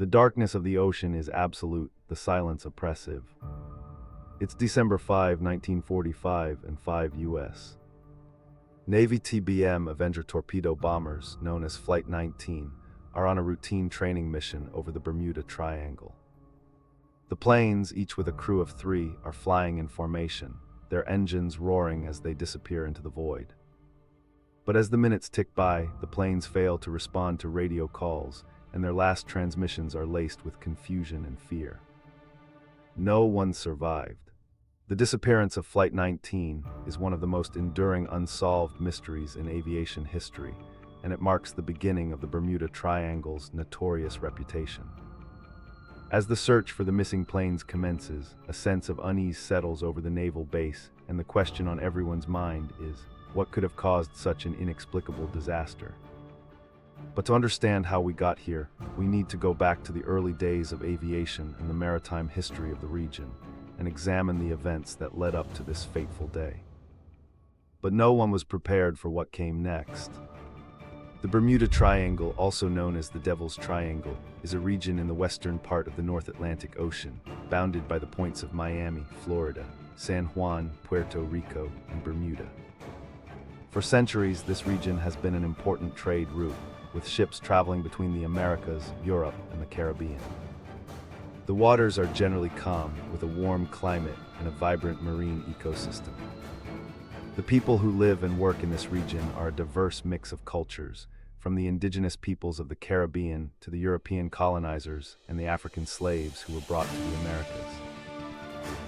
The darkness of the ocean is absolute, the silence oppressive. It's December 5, 1945, and 5 U.S. Navy TBM Avenger torpedo bombers, known as Flight 19, are on a routine training mission over the Bermuda Triangle. The planes, each with a crew of 3, are flying in formation, their engines roaring as they disappear into the void. But as the minutes tick by, the planes fail to respond to radio calls, and their last transmissions are laced with confusion and fear. No one survived. The disappearance of Flight 19 is one of the most enduring unsolved mysteries in aviation history, and it marks the beginning of the Bermuda Triangle's notorious reputation. As the search for the missing planes commences, a sense of unease settles over the naval base, and the question on everyone's mind is, what could have caused such an inexplicable disaster? But to understand how we got here, we need to go back to the early days of aviation and the maritime history of the region, and examine the events that led up to this fateful day. But no one was prepared for what came next. The Bermuda Triangle, also known as the Devil's Triangle, is a region in the western part of the North Atlantic Ocean, bounded by the points of Miami, Florida, San Juan, Puerto Rico, and Bermuda. For centuries, this region has been an important trade route, with ships traveling between the Americas, Europe, and the Caribbean. The waters are generally calm, with a warm climate and a vibrant marine ecosystem. The people who live and work in this region are a diverse mix of cultures, from the indigenous peoples of the Caribbean to the European colonizers and the African slaves who were brought to the Americas.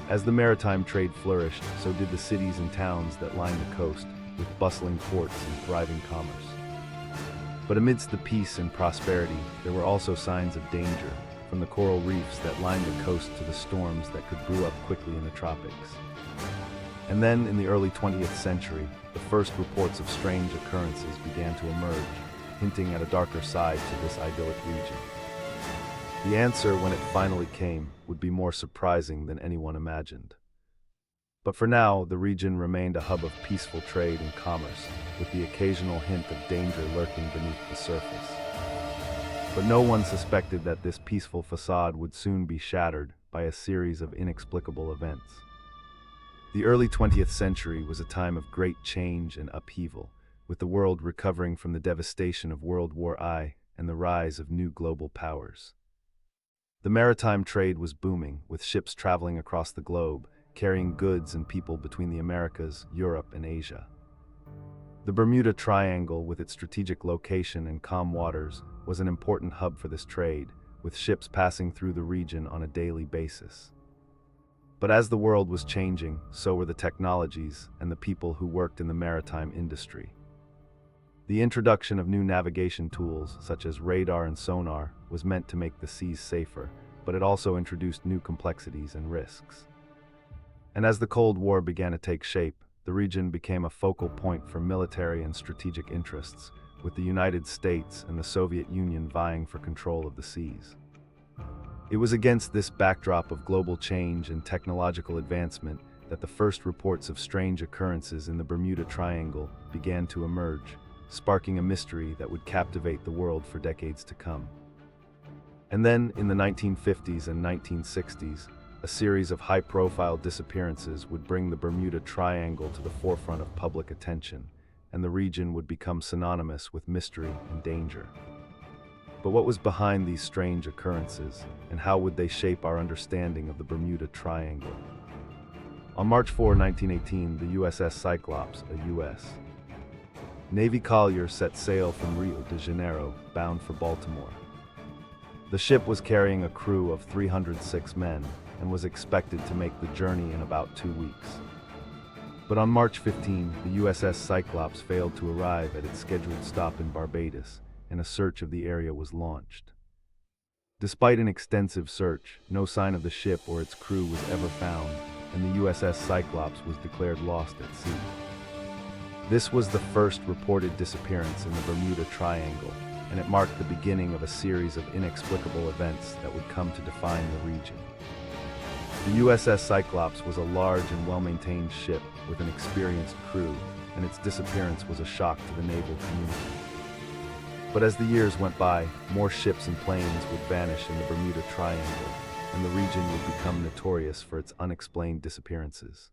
As the maritime trade flourished, so did the cities and towns that line the coast, with bustling ports and thriving commerce. But amidst the peace and prosperity, there were also signs of danger, from the coral reefs that lined the coast to the storms that could brew up quickly in the tropics. And then, in the early 20th century, the first reports of strange occurrences began to emerge, hinting at a darker side to this idyllic region. The answer, when it finally came, would be more surprising than anyone imagined. But for now, the region remained a hub of peaceful trade and commerce, with the occasional hint of danger lurking beneath the surface. But no one suspected that this peaceful facade would soon be shattered by a series of inexplicable events. The early 20th century was a time of great change and upheaval, with the world recovering from the devastation of World War I and the rise of new global powers. The maritime trade was booming, with ships traveling across the globe, carrying goods and people between the Americas, Europe, and Asia. The Bermuda Triangle, with its strategic location and calm waters, was an important hub for this trade, with ships passing through the region on a daily basis. But as the world was changing, so were the technologies and the people who worked in the maritime industry. The introduction of new navigation tools, such as radar and sonar, was meant to make the seas safer, but it also introduced new complexities and risks. And as the Cold War began to take shape, the region became a focal point for military and strategic interests, with the United States and the Soviet Union vying for control of the seas. It was against this backdrop of global change and technological advancement that the first reports of strange occurrences in the Bermuda Triangle began to emerge, sparking a mystery that would captivate the world for decades to come. And then, in the 1950s and 1960s, a series of high-profile disappearances would bring the Bermuda Triangle to the forefront of public attention, and the region would become synonymous with mystery and danger. But what was behind these strange occurrences, and how would they shape our understanding of the Bermuda Triangle? On March 4, 1918, the USS Cyclops, a U.S. Navy collier, set sail from Rio de Janeiro, bound for Baltimore. The ship was carrying a crew of 306 men, and was expected to make the journey in about 2 weeks. But on March 15, the USS Cyclops failed to arrive at its scheduled stop in Barbados, and a search of the area was launched. Despite an extensive search, no sign of the ship or its crew was ever found, and the USS Cyclops was declared lost at sea. This was the first reported disappearance in the Bermuda Triangle, and it marked the beginning of a series of inexplicable events that would come to define the region. The USS Cyclops was a large and well-maintained ship with an experienced crew, and its disappearance was a shock to the naval community. But as the years went by, more ships and planes would vanish in the Bermuda Triangle, and the region would become notorious for its unexplained disappearances.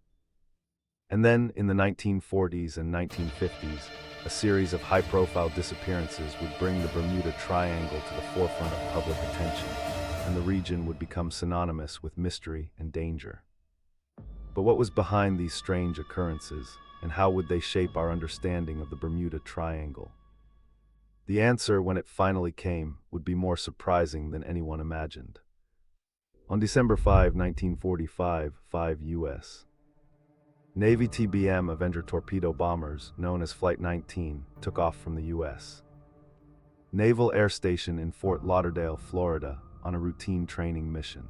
And then, in the 1940s and 1950s, a series of high-profile disappearances would bring the Bermuda Triangle to the forefront of public attention, and the region would become synonymous with mystery and danger. But what was behind these strange occurrences, and how would they shape our understanding of the Bermuda Triangle? The answer, when it finally came, would be more surprising than anyone imagined. On December 5, 1945, 5 U.S. Navy TBM Avenger torpedo bombers, known as Flight 19, took off from the U.S. Naval Air Station in Fort Lauderdale, Florida, on a routine training mission.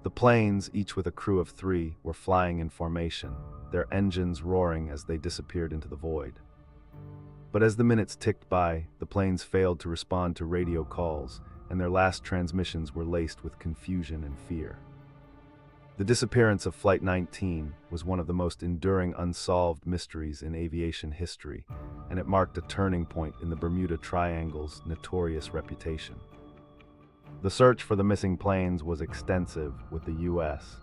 The planes, each with a crew of 3, were flying in formation, their engines roaring as they disappeared into the void. But as the minutes ticked by, the planes failed to respond to radio calls, and their last transmissions were laced with confusion and fear. The disappearance of Flight 19 was one of the most enduring unsolved mysteries in aviation history, and it marked a turning point in the Bermuda Triangle's notorious reputation. The search for the missing planes was extensive, with the U.S.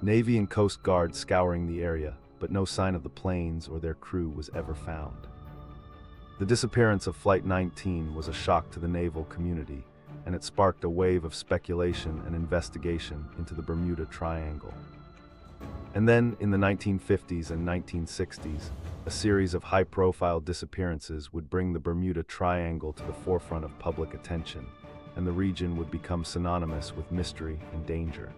Navy and Coast Guard scouring the area, but no sign of the planes or their crew was ever found. The disappearance of Flight 19 was a shock to the naval community, and it sparked a wave of speculation and investigation into the Bermuda Triangle. And then, in the 1950s and 1960s, a series of high-profile disappearances would bring the Bermuda Triangle to the forefront of public attention, and the region would become synonymous with mystery and danger.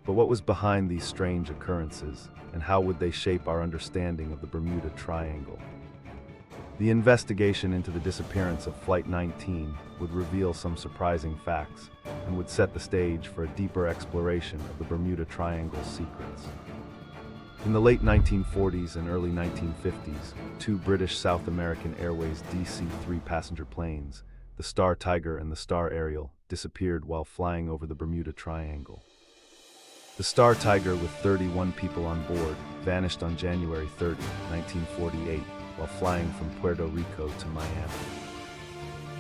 But what was behind these strange occurrences, and how would they shape our understanding of the Bermuda Triangle? The investigation into the disappearance of Flight 19 would reveal some surprising facts and would set the stage for a deeper exploration of the Bermuda Triangle's secrets. In the late 1940s and early 1950s, 2 British South American Airways DC-3 passenger planes, the Star Tiger and the Star Ariel, disappeared while flying over the Bermuda Triangle. The Star Tiger, with 31 people on board, vanished on January 30, 1948, while flying from Puerto Rico to Miami.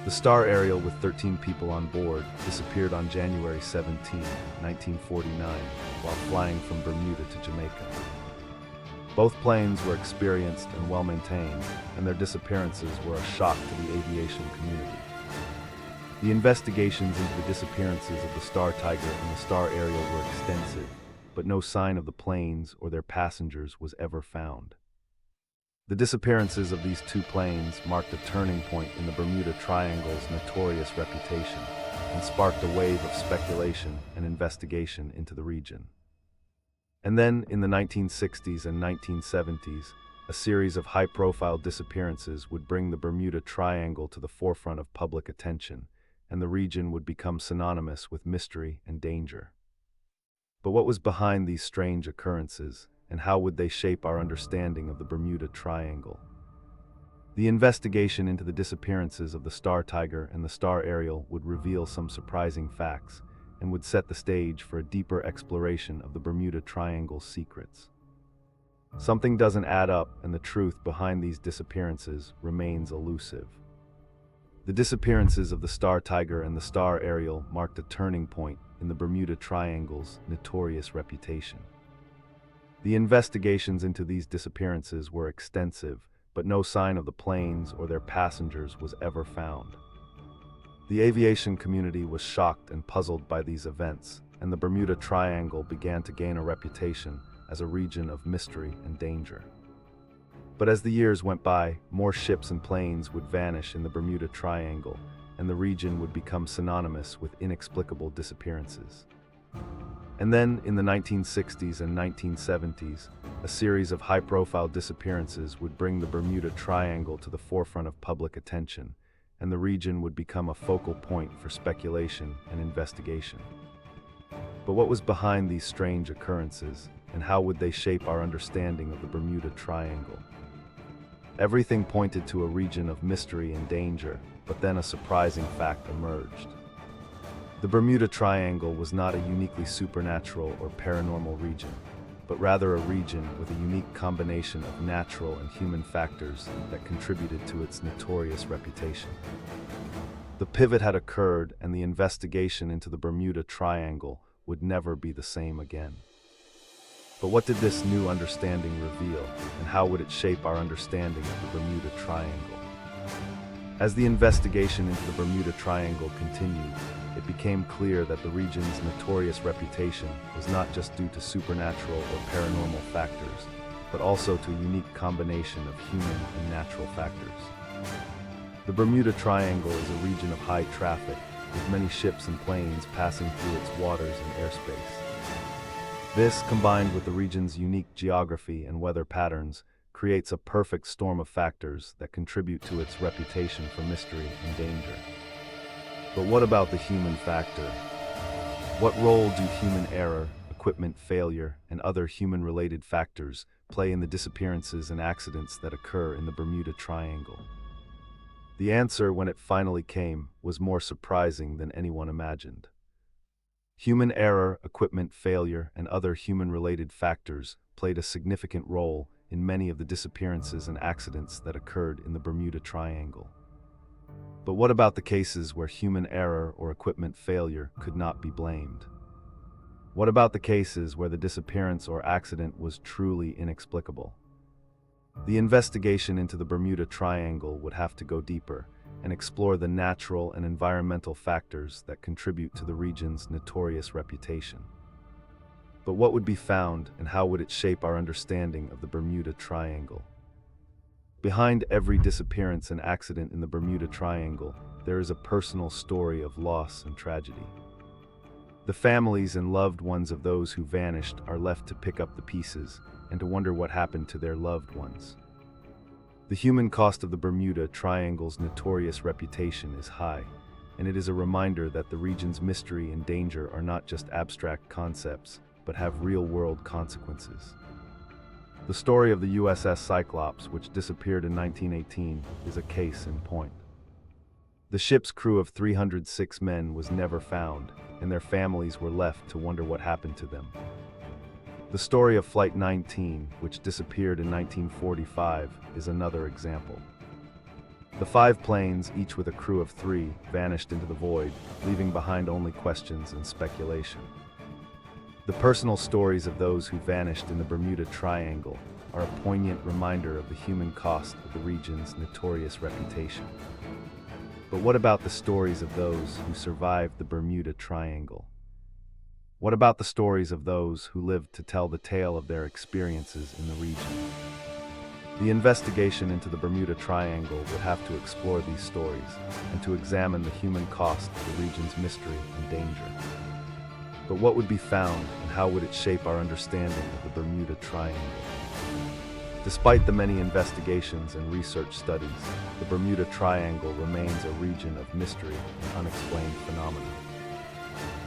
The Star Ariel, with 13 people on board, disappeared on January 17, 1949, while flying from Bermuda to Jamaica. Both planes were experienced and well-maintained, and their disappearances were a shock to the aviation community. The investigations into the disappearances of the Star Tiger and the Star Ariel were extensive, but no sign of the planes or their passengers was ever found. The disappearances of these 2 planes marked a turning point in the Bermuda Triangle's notorious reputation and sparked a wave of speculation and investigation into the region. And then, in the 1960s and 1970s, a series of high-profile disappearances would bring the Bermuda Triangle to the forefront of public attention, and the region would become synonymous with mystery and danger. But what was behind these strange occurrences, and how would they shape our understanding of the Bermuda Triangle? The investigation into the disappearances of the Star Tiger and the Star Ariel would reveal some surprising facts and would set the stage for a deeper exploration of the Bermuda Triangle's secrets. Something doesn't add up, and the truth behind these disappearances remains elusive. The disappearances of the Star Tiger and the Star Ariel marked a turning point in the Bermuda Triangle's notorious reputation. The investigations into these disappearances were extensive, but no sign of the planes or their passengers was ever found. The aviation community was shocked and puzzled by these events, and the Bermuda Triangle began to gain a reputation as a region of mystery and danger. But as the years went by, more ships and planes would vanish in the Bermuda Triangle, and the region would become synonymous with inexplicable disappearances. And then, in the 1960s and 1970s, a series of high-profile disappearances would bring the Bermuda Triangle to the forefront of public attention, and the region would become a focal point for speculation and investigation. But what was behind these strange occurrences, and how would they shape our understanding of the Bermuda Triangle? Everything pointed to a region of mystery and danger, but then a surprising fact emerged. The Bermuda Triangle was not a uniquely supernatural or paranormal region. but rather a region with a unique combination of natural and human factors that contributed to its notorious reputation. The pivot had occurred, and the investigation into the Bermuda Triangle would never be the same again. But what did this new understanding reveal, and how would it shape our understanding of the Bermuda Triangle? As the investigation into the Bermuda Triangle continued, it became clear that the region's notorious reputation was not just due to supernatural or paranormal factors, but also to a unique combination of human and natural factors. The Bermuda Triangle is a region of high traffic, with many ships and planes passing through its waters and airspace. This, combined with the region's unique geography and weather patterns, creates a perfect storm of factors that contribute to its reputation for mystery and danger. But what about the human factor? What role do human error, equipment failure, and other human-related factors play in the disappearances and accidents that occur in the Bermuda Triangle? The answer, when it finally came, was more surprising than anyone imagined. Human error, equipment failure, and other human-related factors played a significant role in many of the disappearances and accidents that occurred in the Bermuda Triangle. But what about the cases where human error or equipment failure could not be blamed? What about the cases where the disappearance or accident was truly inexplicable? The investigation into the Bermuda Triangle would have to go deeper and explore the natural and environmental factors that contribute to the region's notorious reputation. But what would be found, and how would it shape our understanding of the Bermuda Triangle? Behind every disappearance and accident in the Bermuda Triangle, there is a personal story of loss and tragedy. The families and loved ones of those who vanished are left to pick up the pieces and to wonder what happened to their loved ones. The human cost of the Bermuda Triangle's notorious reputation is high, and it is a reminder that the region's mystery and danger are not just abstract concepts, but have real-world consequences. The story of the USS Cyclops, which disappeared in 1918, is a case in point. The ship's crew of 306 men was never found, and their families were left to wonder what happened to them. The story of Flight 19, which disappeared in 1945, is another example. The 5 planes, each with a crew of 3, vanished into the void, leaving behind only questions and speculation. The personal stories of those who vanished in the Bermuda Triangle are a poignant reminder of the human cost of the region's notorious reputation. But what about the stories of those who survived the Bermuda Triangle? What about the stories of those who lived to tell the tale of their experiences in the region? The investigation into the Bermuda Triangle would have to explore these stories and to examine the human cost of the region's mystery and danger. But what would be found, and how would it shape our understanding of the Bermuda Triangle? Despite the many investigations and research studies, the Bermuda Triangle remains a region of mystery and unexplained phenomena.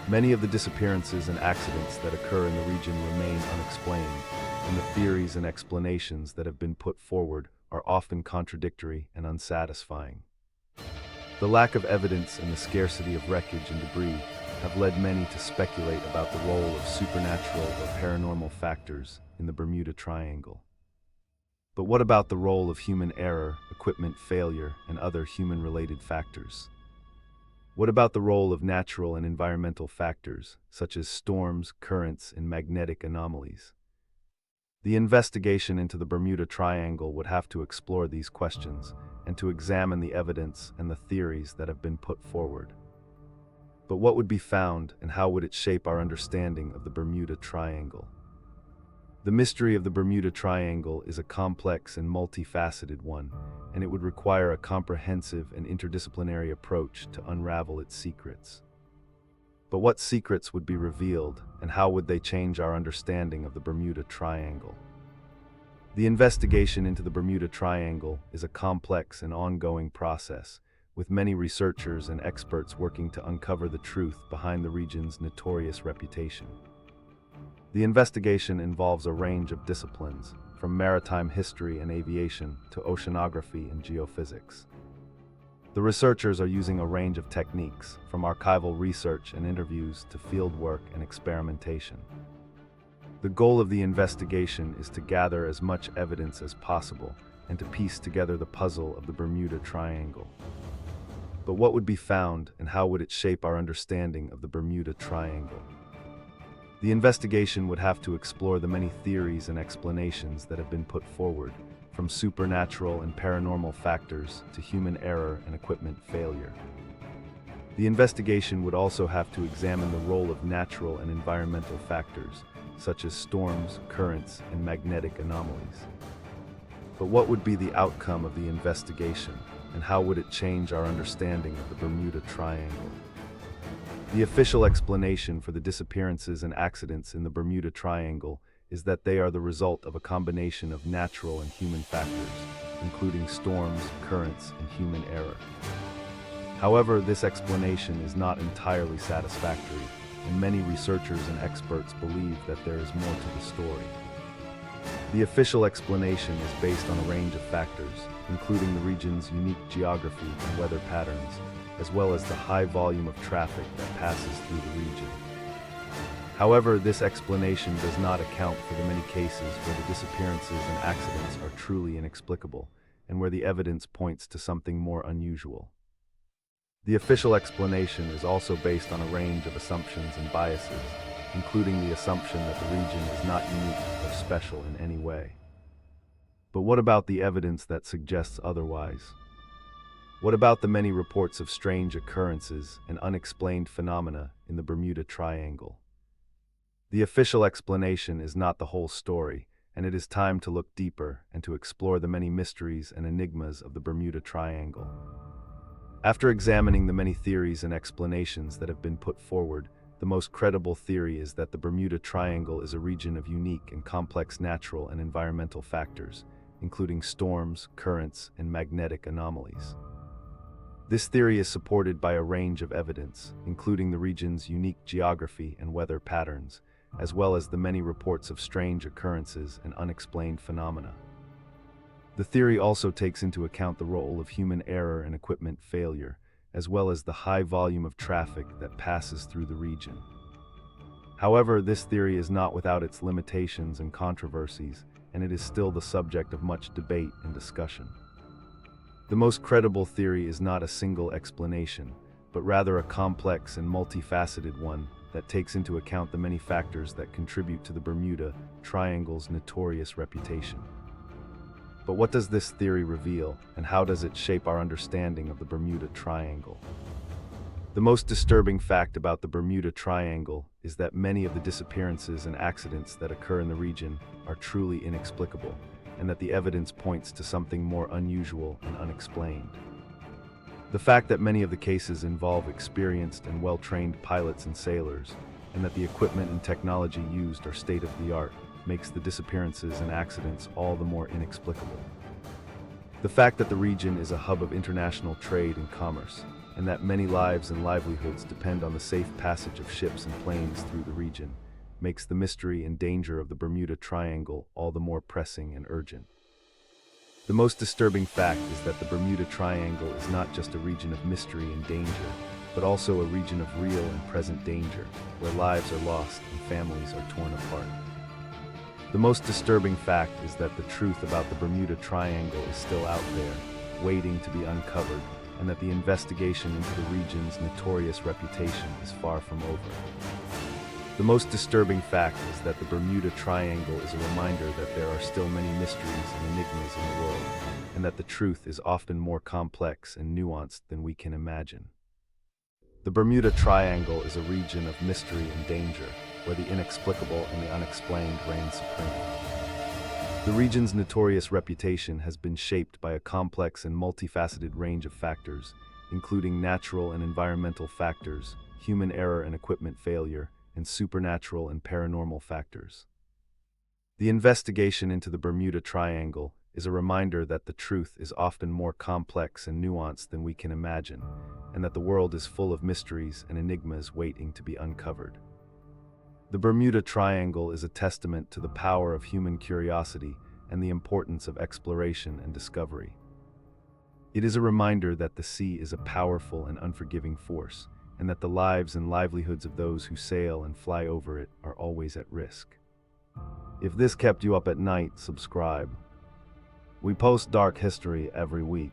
Many of the disappearances and accidents that occur in the region remain unexplained, and the theories and explanations that have been put forward are often contradictory and unsatisfying. The lack of evidence and the scarcity of wreckage and debris have led many to speculate about the role of supernatural or paranormal factors in the Bermuda Triangle. But what about the role of human error, equipment failure, and other human-related factors? What about the role of natural and environmental factors, such as storms, currents, and magnetic anomalies? The investigation into the Bermuda Triangle would have to explore these questions and to examine the evidence and the theories that have been put forward. But what would be found, and how would it shape our understanding of the Bermuda Triangle? The mystery of the Bermuda Triangle is a complex and multifaceted one, and it would require a comprehensive and interdisciplinary approach to unravel its secrets. But what secrets would be revealed, and how would they change our understanding of the Bermuda Triangle? The investigation into the Bermuda Triangle is a complex and ongoing process, with many researchers and experts working to uncover the truth behind the region's notorious reputation. The investigation involves a range of disciplines, from maritime history and aviation to oceanography and geophysics. The researchers are using a range of techniques, from archival research and interviews to fieldwork and experimentation. The goal of the investigation is to gather as much evidence as possible and to piece together the puzzle of the Bermuda Triangle. But what would be found, and how would it shape our understanding of the Bermuda Triangle? The investigation would have to explore the many theories and explanations that have been put forward, from supernatural and paranormal factors to human error and equipment failure. The investigation would also have to examine the role of natural and environmental factors, such as storms, currents, and magnetic anomalies. But what would be the outcome of the investigation, and how would it change our understanding of the Bermuda Triangle? The official explanation for the disappearances and accidents in the Bermuda Triangle is that they are the result of a combination of natural and human factors, including storms, currents, and human error. However, this explanation is not entirely satisfactory, and many researchers and experts believe that there is more to the story. The official explanation is based on a range of factors, including the region's unique geography and weather patterns, as well as the high volume of traffic that passes through the region. However, this explanation does not account for the many cases where the disappearances and accidents are truly inexplicable, and where the evidence points to something more unusual. The official explanation is also based on a range of assumptions and biases, including the assumption that the region is not unique or special in any way. But what about the evidence that suggests otherwise? What about the many reports of strange occurrences and unexplained phenomena in the Bermuda Triangle? The official explanation is not the whole story, and it is time to look deeper and to explore the many mysteries and enigmas of the Bermuda Triangle. After examining the many theories and explanations that have been put forward, the most credible theory is that the Bermuda Triangle is a region of unique and complex natural and environmental factors, including storms, currents, and magnetic anomalies. This theory is supported by a range of evidence, including the region's unique geography and weather patterns, as well as the many reports of strange occurrences and unexplained phenomena. The theory also takes into account the role of human error and equipment failure, as well as the high volume of traffic that passes through the region. However, this theory is not without its limitations and controversies, and it is still the subject of much debate and discussion. The most credible theory is not a single explanation, but rather a complex and multifaceted one that takes into account the many factors that contribute to the Bermuda Triangle's notorious reputation. But what does this theory reveal, and how does it shape our understanding of the Bermuda Triangle? The most disturbing fact about the Bermuda Triangle is that many of the disappearances and accidents that occur in the region are truly inexplicable, and that the evidence points to something more unusual and unexplained. The fact that many of the cases involve experienced and well-trained pilots and sailors, and that the equipment and technology used are state-of-the-art, makes the disappearances and accidents all the more inexplicable. The fact that the region is a hub of international trade and commerce, and that many lives and livelihoods depend on the safe passage of ships and planes through the region, makes the mystery and danger of the Bermuda Triangle all the more pressing and urgent. The most disturbing fact is that the Bermuda Triangle is not just a region of mystery and danger, but also a region of real and present danger, where lives are lost and families are torn apart. The most disturbing fact is that the truth about the Bermuda Triangle is still out there, waiting to be uncovered, and that the investigation into the region's notorious reputation is far from over. The most disturbing fact is that the Bermuda Triangle is a reminder that there are still many mysteries and enigmas in the world, and that the truth is often more complex and nuanced than we can imagine. The Bermuda Triangle is a region of mystery and danger, where the inexplicable and the unexplained reign supreme. The region's notorious reputation has been shaped by a complex and multifaceted range of factors, including natural and environmental factors, human error and equipment failure, and supernatural and paranormal factors. The investigation into the Bermuda Triangle is a reminder that the truth is often more complex and nuanced than we can imagine, and that the world is full of mysteries and enigmas waiting to be uncovered. The Bermuda Triangle is a testament to the power of human curiosity and the importance of exploration and discovery. It is a reminder that the sea is a powerful and unforgiving force, and that the lives and livelihoods of those who sail and fly over it are always at risk. If this kept you up at night, subscribe. We post dark history every week.